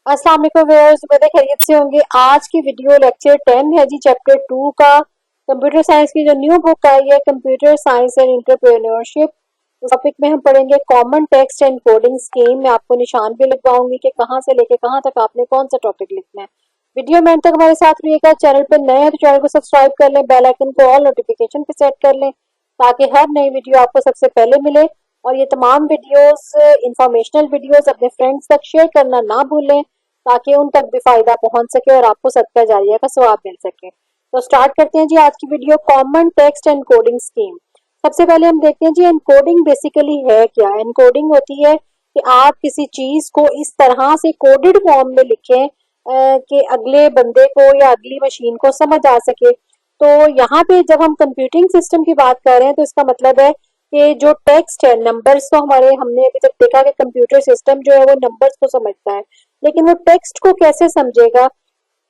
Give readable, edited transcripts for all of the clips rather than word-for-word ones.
अस्सलाम वालेकुम व्यूअर्स, उम्मीद है खैरियत से होंगे। आज की वीडियो लेक्चर 10 है जी, चैप्टर 2 का। कंप्यूटर साइंस की जो न्यू बुक आई है, कंप्यूटर साइंस एंड एंटरप्रेन्योरशिप, उस टॉपिक में हम पढ़ेंगे common text and coding scheme. मैं आपको निशान भी लिखवाऊंगी कि कहाँ से लेके कहाँ तक आपने कौन सा टॉपिक लिखना है। वीडियो में अंत तक हमारे साथ रहिएगा। चैनल पर नए हैं तो चैनल को सब्सक्राइब कर लें, बेल आइकन को ऑल नोटिफिकेशन पे सेट कर लें ताकि हर नई वीडियो आपको सबसे पहले मिले। और ये तमाम वीडियोस इंफॉर्मेशनल वीडियोस अपने फ्रेंड्स तक शेयर करना ना भूलें ताकि उन तक भी फायदा पहुंच सके और आपको सदका जारिया का सवाब मिल सके। तो स्टार्ट करते हैं जी आज की video, common text encoding scheme. सबसे पहले हम देखते हैं जी एनकोडिंग बेसिकली है क्या। एनकोडिंग होती है कि आप किसी चीज को इस तरह से कोडेड फॉर्म में लिखें कि अगले बंदे को या अगली मशीन को समझ आ सके। तो यहाँ पे जब हम कंप्यूटिंग सिस्टम की बात कर रहे हैं तो इसका मतलब है कि जो टेक्स्ट है, नंबर्स तो हमारे हमने अभी तक देखा कि कंप्यूटर सिस्टम जो है वो नंबर्स को समझता है, लेकिन वो टेक्स्ट को कैसे समझेगा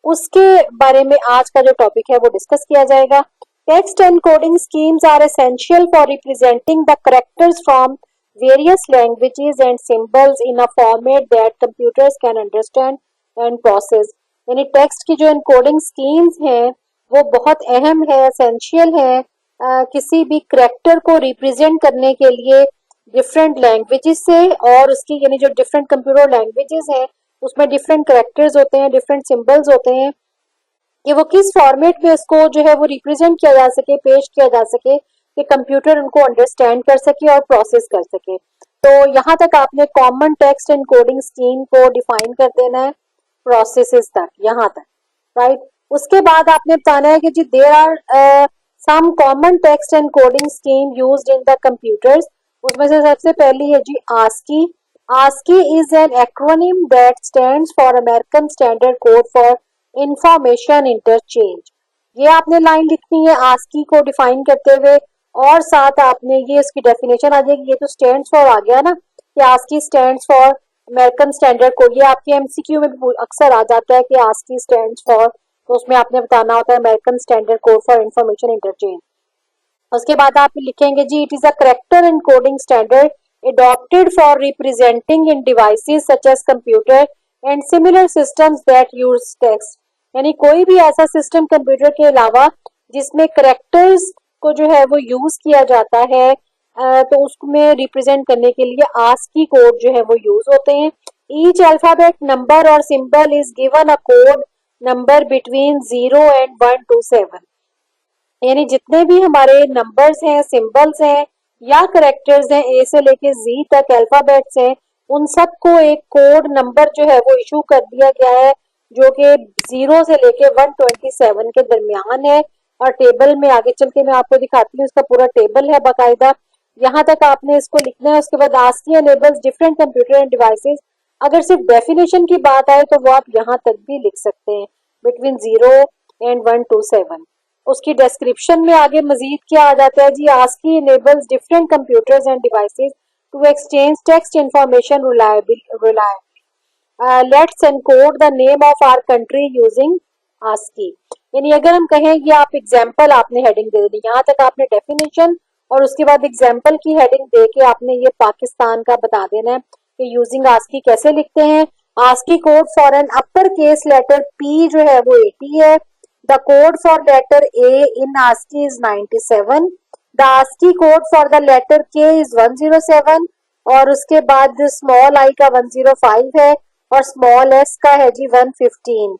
उसके बारे में आज का जो टॉपिक है वो डिस्कस किया जाएगा। Text encoding schemes are essential for representing the characters from various languages and symbols in a format that computers can understand and process. यानी टेक्स्ट की जो एनकोडिंग स्कीम्स हैं वो बहुत अहम है, एसेंशियल है किसी भी करेक्टर को रिप्रेजेंट करने के लिए डिफरेंट लैंग्वेजेस से। और उसकी यानी जो डिफरेंट कंप्यूटर लैंग्वेजेस हैं उसमें डिफरेंट करेक्टर्स होते हैं, डिफरेंट सिंबल्स होते हैं कि वो किस फॉर्मेट में उसको जो है वो रिप्रेजेंट किया जा सके, पेश किया जा सके कि कंप्यूटर उनको अंडरस्टैंड कर सके और प्रोसेस कर सके। तो यहाँ तक आपने कॉमन टेक्स्ट एनकोडिंग स्कीम को डिफाइन कर देना है, प्रोसेसेस तक, यहाँ तक, राइट। उसके बाद आपने बताना है कि जी there are some common text encoding scheme used in the computers. उसमें से सबसे पहली है जी ASCII. ASCII is an acronym that stands for American Standard Code for Information Interchange। ये आपने लाइन लिखनी है ASCII को डिफाइन करते हुए, और साथ आपने ये इसकी डेफिनेशन आ जाएगी। ये तो स्टैंड्स फॉर आ गया ना कि ASCII stands for American standard code. ये आपके एमसीक्यू में भी अक्सर आ जाता है कि ASCII स्टैंड्स फॉर, तो उसमें आपने बताना होता है American standard code for information interchange. उसके बाद आप लिखेंगे जी it is a character encoding standard adopted for representing in devices such as computer and similar systems that use text। यानी कोई भी ऐसा सिस्टम कंप्यूटर के अलावा जिसमें करेक्टर्स को जो है वो यूज किया जाता है तो उसमें रिप्रेजेंट करने के लिए ASCII कोड जो है वो यूज होते हैं। ईच अल्फाबेट नंबर और symbol is given a code number between 0 and 1 to 7। यानी जितने भी हमारे नंबर्स हैं, सिंबल्स हैं या करेक्टर्स हैं, ए से लेके जी तक अल्फाबेट्स हैं, उन सबको एक कोड नंबर जो है वो इशू कर दिया गया है जो कि 0 से लेके 127 के दरमियान है। और टेबल में आगे चल के मैं आपको दिखाती हूँ, इसका पूरा टेबल है बाकायदा। यहाँ तक आपने इसको लिखना है। उसके बाद ASCII enables different computer end devices. अगर सिर्फ डेफिनेशन की बात आए तो वो आप यहाँ तक भी लिख सकते हैं, बिटवीन 0 and 127। उसकी डिस्क्रिप्शन में आगे मजीद क्या आ जाता है जी, ASCII enables different computers and devices to exchange text information reliably। Let's encode the name of our country using ASCII। यानी अगर हम कहें ये आप एग्जाम्पल आपने हेडिंग दे दी, यहाँ तक आपने डेफिनेशन और उसके बाद एग्जाम्पल की हेडिंग दे के आपने ये पाकिस्तान का बता देना है कि यूजिंग ASCII कैसे लिखते हैं। ASCII code for an upper case letter P जो है वो 80 है। The code for letter A in ASCII is 97। The ASCII code for the letter K is 107। और उसके बाद स्मॉल i का 105 है और स्मॉल s का है जी 115।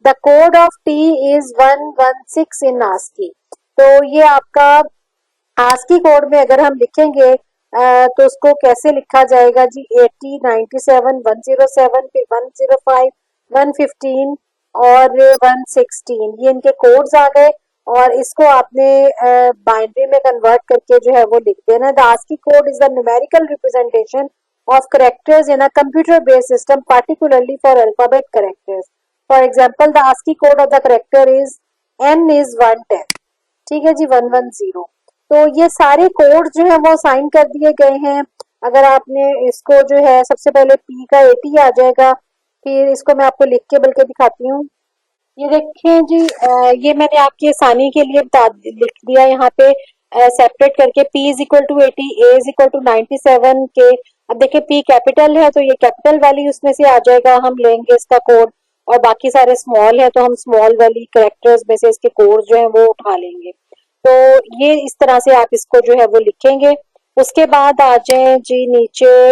The code of T is 116 in ASCII। तो ये आपका ASCII कोड में अगर हम लिखेंगे तो उसको कैसे लिखा जाएगा जी, 80, 97, 107, फिर 105, 115 और 116, ये इनके कोड्स आ गए। और इसको आपने बाइनरी में कन्वर्ट करके जो है वो लिख देना। The ASCII code is the numerical representation of characters in a computer based system, particularly for alphabet characters. For example the ASCII code of the character is n is 110। ठीक है जी, 110। तो ये सारे कोड जो है वो साइन कर दिए गए हैं। अगर आपने इसको जो है सबसे पहले P का 80 आ जाएगा, फिर इसको मैं आपको लिख के बल्कि दिखाती हूँ। ये देखें जी, ये मैंने आपकी आसानी के लिए लिख दिया यहाँ पे सेपरेट करके। P is equal to 80, A is equal to 97 के अब देखिए P कैपिटल है तो ये कैपिटल वैल्यू उसमें से आ जाएगा, हम लेंगे इसका कोड, और बाकी सारे स्मॉल है तो हम स्मॉल वाली कैरेक्टर्स में से इसके कोड जो है वो उठा लेंगे। तो ये इस तरह से आप इसको जो है वो लिखेंगे। उसके बाद आ जाए जी नीचे,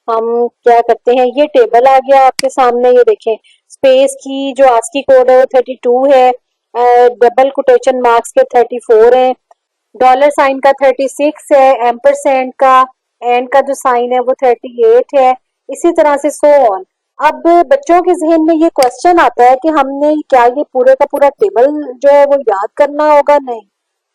हम क्या करते हैं, ये टेबल आ गया आपके सामने, ये देखें स्पेस की जो आस्की कोड है वो 32 है, डबल कोटेशन मार्क्स के 34 है, डॉलर साइन का 36 है, एम्परसेंड का एंड का जो साइन है वो 38 है, इसी तरह से सो ऑन। अब बच्चों के जहन में ये क्वेश्चन आता है कि हमने क्या ये पूरे का पूरा टेबल जो है वो याद करना होगा? नहीं,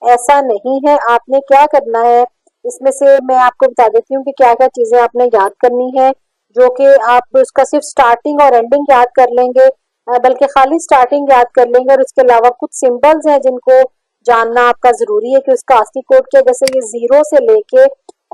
ऐसा नहीं है। आपने क्या करना है, इसमें से मैं आपको बता देती हूँ कि क्या क्या चीजें आपने याद करनी है, जो कि आप उसका सिर्फ स्टार्टिंग और एंडिंग याद कर लेंगे, बल्कि खाली स्टार्टिंग याद कर लेंगे, और उसके अलावा कुछ सिंबल्स हैं जिनको जानना आपका जरूरी है कि उसका आस्की कोड क्या, जैसे ये 0 से लेके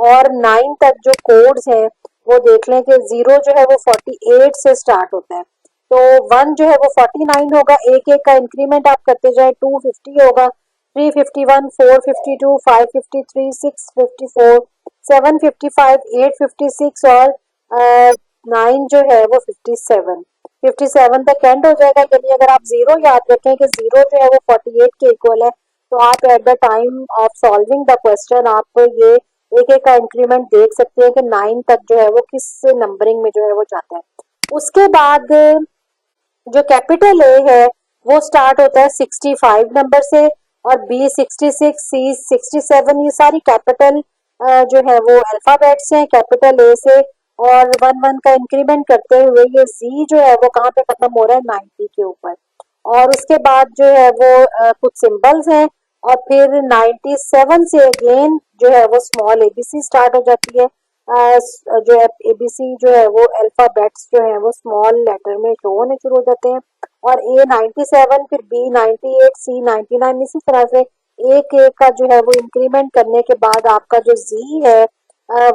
और 9 तक जो कोड्स हैं वो देख लें कि 0 जो है वो 48 से स्टार्ट होता है, तो 1 जो है वो 49 होगा, एक एक का इंक्रीमेंट आप करते जाए, 250 होगा, 351, 452, 553, 654, 755, 856 और 9 जो है वो 57 तक एंड हो जाएगा। यानी अगर आप 0 याद रखें कि 0 जो है वो 48 के इक्वल है, तो आप at the time of solving the question आप ये एक एक का इंक्रीमेंट देख सकते हैं कि 9 तक जो है वो किस नंबरिंग में जो है वो जाता है। उसके बाद जो कैपिटल ए है वो स्टार्ट होता है 65 नंबर से, और बी 66, सी 67, ये सारी कैपिटल जो है वो अल्फाबेट्स हैं कैपिटल ए से, और 1 1 का इंक्रीमेंट करते हुए ये जी जो है वो कहाँ पे खत्म हो रहा है, 90 के ऊपर। और उसके बाद जो है वो कुछ सिंबल्स हैं, और फिर 97 से अगेन जो है वो स्मॉल एबीसी स्टार्ट हो जाती है, जो है एबीसी जो है वो अल्फाबेट्स जो है वो स्मॉल लेटर में शो होने शुरू हो जाते हैं, और ए 97, फिर बी 98, सी 99, इसी तरह से एक एक का जो है वो इंक्रीमेंट करने के बाद आपका जो जी है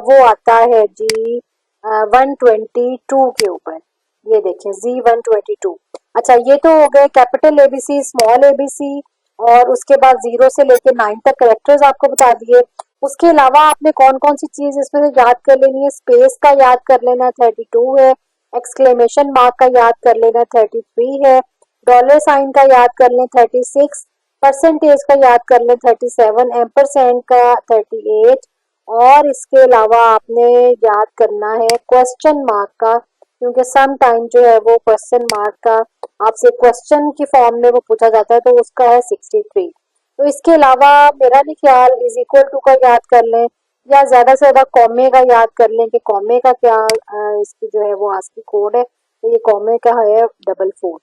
वो आता है जी 122 के ऊपर। ये देखिए जी 122। अच्छा, ये तो हो गए कैपिटल एबीसी, स्मॉल एबीसी, और उसके बाद 0 से लेके 9 तक करेक्टर्स आपको बता दिए। उसके अलावा आपने कौन कौन सी चीज इसमें से याद कर लेनी है, स्पेस का याद कर लेना 32 है, एक्सक्लेमेशन मार्क का याद कर लेना 33 है, डॉलर साइन का याद कर लें 36, परसेंटेज का याद कर लें 37, एम्परसेंड का 38, और इसके अलावा आपने याद करना है क्वेश्चन मार्क का, क्योंकि सम टाइम जो है वो क्वेश्चन मार्क का आपसे क्वेश्चन की फॉर्म में वो पूछा जाता है, तो उसका है 63। तो इसके अलावा मेरा भी ख्याल इज इक्वल टू का याद कर लें, या ज्यादा से ज्यादा कॉमे का याद कर लें कि कॉमे का क्या इसकी जो है वो आस्की कोड है, तो ये कॉमे का है 44।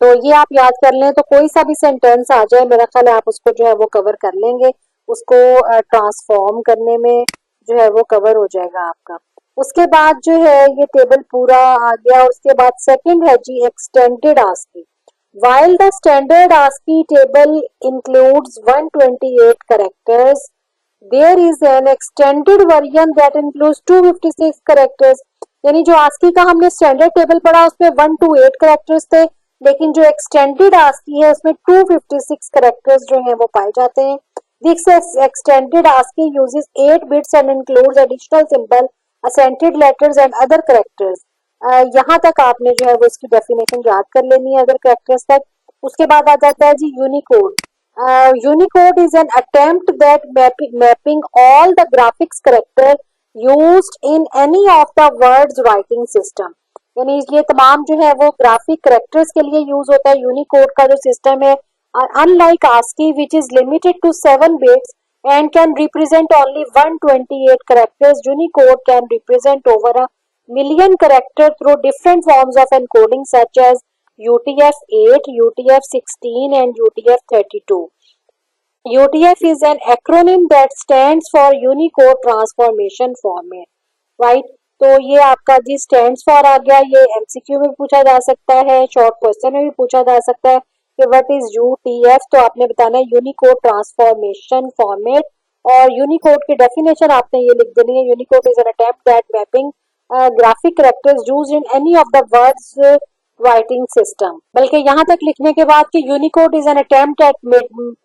तो ये आप याद कर लें, तो कोई सा भी सेंटेंस आ जाए मेरा ख्याल है आप उसको जो है वो कवर कर लेंगे, उसको ट्रांसफॉर्म करने में जो है वो कवर हो जाएगा आपका। उसके बाद जो है ये टेबल पूरा आ गया। उसके बाद सेकंड है जी extended ASCII. While the standard ASCII table includes 128 characters, there is an extended version that includes 256 characters। यानी जो ASCII का हमने स्टैंडर्ड टेबल पढ़ा उसमें 128 कैरेक्टर्स थे, लेकिन जो एक्सटेंडेड ASCII है उसमें 256 कैरेक्टर्स जो हैं वो पाए जाते हैं। This extended ASCII uses 8 bits and includes additional symbol, accented letters and other characters। यहाँ तक आपने जो है वो इसकी डेफिनेशन याद कर लेनी है अगर कैरेक्टर्स तक। उसके बाद आ जाता है जी Unicode. Unicode is an attempt that mapping all the graphics character used in any of the world's writing system. यानी ये तमाम जो है वो ग्राफिक कैरेक्टर्स के लिए यूज होता है यूनिकोड का जो सिस्टम है। Unlike ASCII which is limited to 7 bits and can represent only 128 characters, Unicode can represent over a million characters through different forms of encoding such as UTF-8, UTF-16 and UTF-32। UTF is an acronym that stands for Unicode Transformation Format, right? तो ये आपका जी stands for आ गया। ये MCQ में पूछा जा सकता है, शॉर्ट क्वेश्चन में भी पूछा जा सकता है कि व्हाट इज यूटीएफ, तो आपने बताना है यूनिकोड ट्रांसफॉर्मेशन फॉर्मेट। और यूनिकोड की डेफिनेशन आपने ये लिख देनी है, Unicode is an attempt that mapping graphic characters used in any of the world's writing system. बल्कि यहाँ तक लिखने के बाद कि Unicode is an attempt at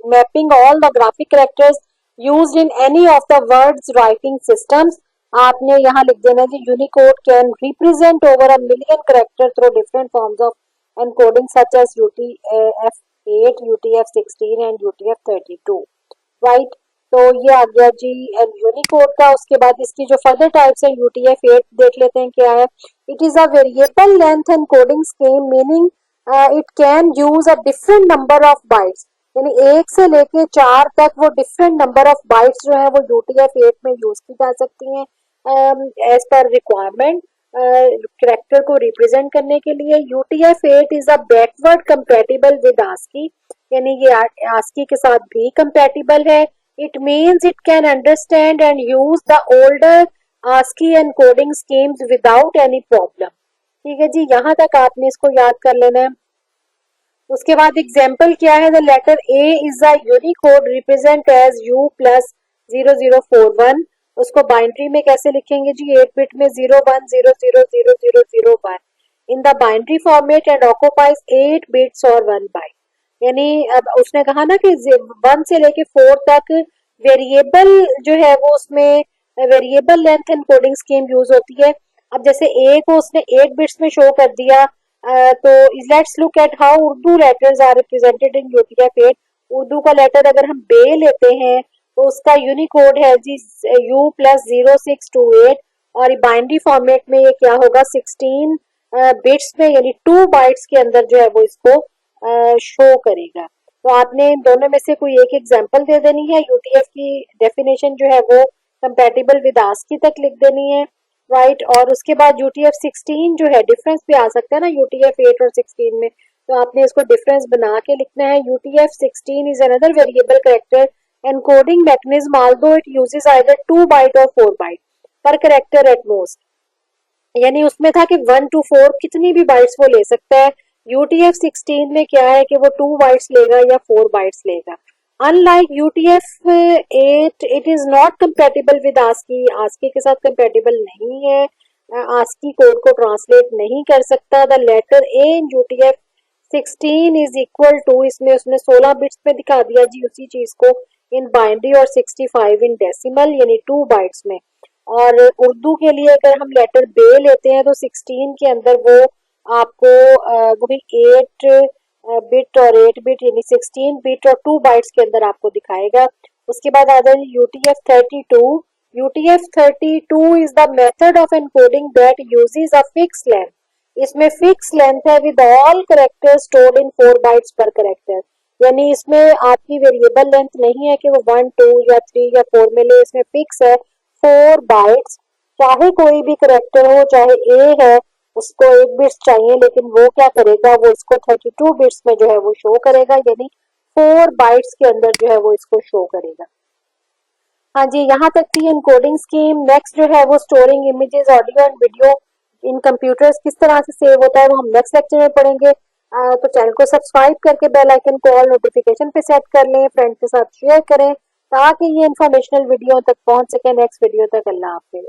mapping all the graphic characters used in any of the words writing systems आपने यहाँ लिख देना जी Unicode can represent over a million character through different forms of encoding such as UTF-8, UTF-16 and UTF-32, right. तो ये आ गया जी Unicode का। उसके बाद इसकी जो फर्दर टाइप्स है UTF-8 देख लेते हैं क्या है। It is a variable length encoding scheme meaning it can use a different number of bytes, यानी 1 से लेके 4 तक वो डिफरेंट नंबर ऑफ बाइट्स जो है वो UTF-8 में यूज की जा सकती हैं एज पर रिक्वायरमेंट करेक्टर को रिप्रेजेंट करने के लिए। UTF-8 is a backward compatible with ASCII, यानी ये ASCII के साथ भी कंपैटिबल है। It means it can understand and use the older ASCII encoding schemes without any problem. ठीक है जी, यहाँ तक आपने इसको याद कर लेना है। उसके बाद एग्जाम्पल क्या है, the letter A is a Unicode represent as U plus 0041। उसको बाइनरी में कैसे लिखेंगे जी, 8 बिट में 0100000001 in the binary format and occupies 8 bits और 1 बाइट। यानी अब उसने कहा ना कि 1 से लेके 4 तक वेरिएबल जो है वो उसमें variable length encoding scheme use होती है। अब जैसे ए को उसने 8 बिट्स में शो कर दिया, तो let's look at how Urdu letters are represented in UTF-8। Urdu का लेटर अगर हम बे लेते हैं तो उसका यूनिकोड है जी U प्लस 0628 और बाइनरी फॉर्मेट में ये क्या होगा 16 बिट्स में, यानी 2 बाइट्स के अंदर जो है वो इसको शो करेगा। तो आपने इन दोनों में से कोई एक एग्जांपल दे देनी है। UTF की डेफिनेशन जो है वो कंपैटिबल विद ASCII तक लिख देनी है, राइट। और उसके बाद UTF-16 जो है, डिफरेंस भी आ सकता है ना UTF-8 और 16 में, तो आपने इसको डिफरेंस बना के लिखना है। UTF-16 is another variable character encoding mechanism although it uses either 2 byte और 4 बाइट पर कैरेक्टर एट मोस्ट, यानी उसमें था कि 1 to 4 कितनी भी बाइट्स वो ले सकता है। UTF-16 में क्या है कि वो 2 बाइट्स लेगा या 4 बाइट्स लेगा। Unlike UTF-8 it is not compatible with ASCII, ASCII के साथ कंपेटिबल नहीं है, ASCII कोड को ट्रांसलेट नहीं कर सकता। The letter A in UTF-16 is equal to, इसमें उसने 16 बिट्स में दिखा दिया जी उसी चीज को, इन बाइनरी और 65 इन डेसिमल यानी 2 बाइट्स में। और उर्दू के लिए अगर हम लेटर बे लेते हैं तो 16 के अंदर वो आपको वो भी 8 बिट और 8 बिट यानी 16 बिट और 2 बाइट्स के अंदर आपको दिखाएगा। उसके बाद आ जाए UTF-32। UTF-32 is the method of encoding that uses a fix length, इसमें फिक्स लेंथ है with all characters stored in 4 bytes पर कैरेक्टर, यानी इसमें आपकी वेरिएबल लेंथ नहीं है कि वो 1 2 या 3 या 4 में ले, इसमें फिक्स है 4 बाइट्स। चाहे कोई भी करेक्टर हो, चाहे ए है उसको 1 बिट्स चाहिए, लेकिन वो क्या करेगा, वो इसको 32 बिट्स में जो है वो शो करेगा, यानी 4 बाइट्स के अंदर जो है वो इसको शो करेगा। हाँ जी, यहाँ तक थी एनकोडिंग स्कीम। नेक्स्ट जो है वो storing images, audio and video in computers किस तरह से सेव होता है वो हम नेक्स्ट लेक्चर में पढ़ेंगे। तो चैनल को सब्सक्राइब करके बेल आइकन को ऑल नोटिफिकेशन पे सेट कर लें, फ्रेंड के साथ शेयर करें ताकि ये इन्फॉर्मेशनल वीडियो तक पहुंच सके। नेक्स्ट वीडियो तक, अल्लाह हाफिज।